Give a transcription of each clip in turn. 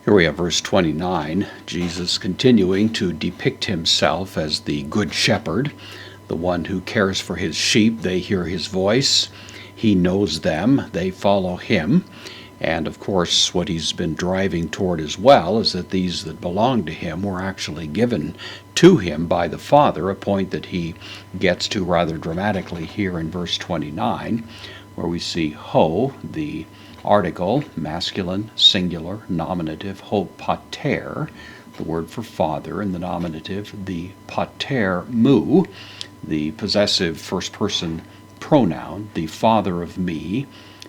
Here we have verse 29, Jesus continuing to depict himself as the good shepherd, the one who cares for his sheep. They hear his voice, he knows them, they follow him. And of course, what he's been driving toward as well is that these that belong to him were actually given to him by the Father, a point that he gets to rather dramatically here in verse 29, where we see ho, the article, masculine, singular, nominative, ho pater, the word for father, and the nominative, the pater mu, the possessive first person pronoun, the father of me,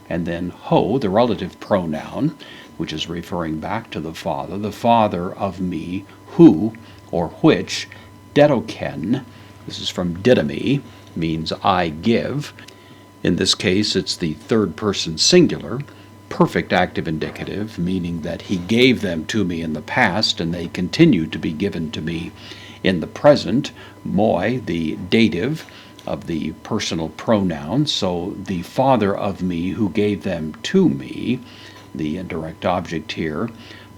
and then ho, the relative pronoun, which is referring back to the father of me, who, or which, dedoken, this is from didomi, means I give. In this case, it's the third person singular, perfect active indicative, meaning that he gave them to me in the past and they continue to be given to me in the present. Moi, the dative of the personal pronoun, so the father of me who gave them to me, the indirect object here.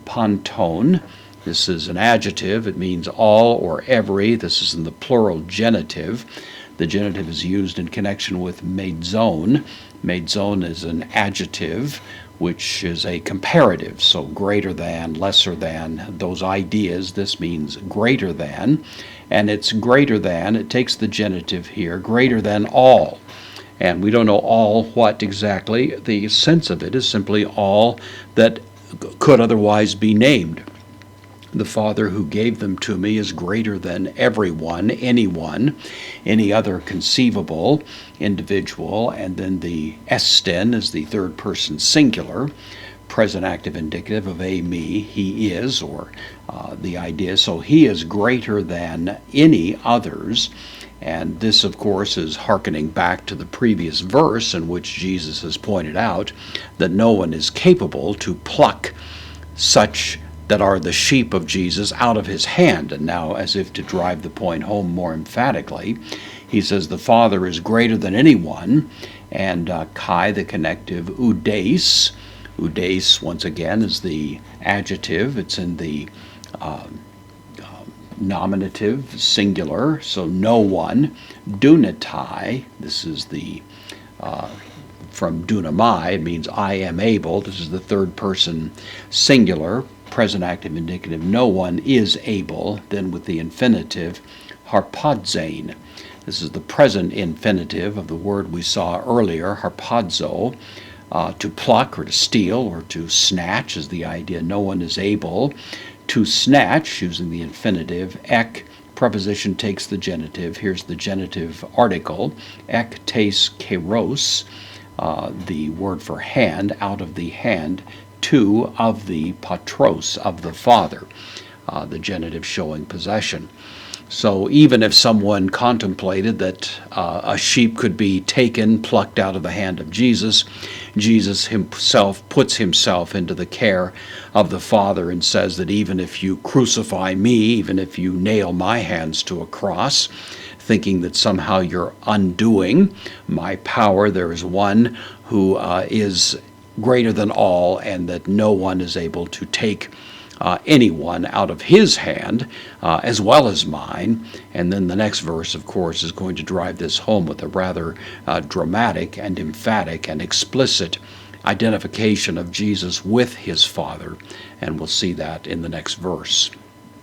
Panton, this is an adjective, it means all or every. This is in the plural genitive. The genitive is used in connection with meidzon. Meidzon is an adjective, which is a comparative, so greater than, lesser than, those ideas. This means greater than, and it's greater than, it takes the genitive here, greater than all. And we don't know all what exactly. The sense of it is simply all that could otherwise be named. The Father who gave them to me is greater than everyone, anyone, any other conceivable individual. And then the esten is the third person singular, present active indicative of a me, he is, or the idea. So he is greater than any others. And this, of course, is hearkening back to the previous verse in which Jesus has pointed out that no one is capable to pluck such that are the sheep of Jesus out of his hand. And now, as if to drive the point home more emphatically, he says the Father is greater than anyone, and kai, the connective, oudeis. Oudeis, once again, is the adjective. It's in the nominative, singular, so no one. Dunatai, this is the from dunamai, it means I am able. This is the third person singular, present active indicative, no one is able. Then with the infinitive, harpadzane. This is the present infinitive of the word we saw earlier, harpadzo. To pluck or to steal or to snatch is the idea, no one is able. To snatch, using the infinitive, ek, preposition takes the genitive. Here's the genitive article, ek tes keros, the word for hand, out of the hand, to, of the patros, of the Father, the genitive showing possession. So even if someone contemplated that a sheep could be taken, plucked out of the hand of Jesus, Jesus himself puts himself into the care of the Father and says that even if you crucify me, even if you nail my hands to a cross, thinking that somehow you're undoing my power, there is one who is greater than all, and that no one is able to take anyone out of his hand, as well as mine. And then the next verse, of course, is going to drive this home with a rather dramatic and emphatic and explicit identification of Jesus with his Father, and we'll see that in the next verse.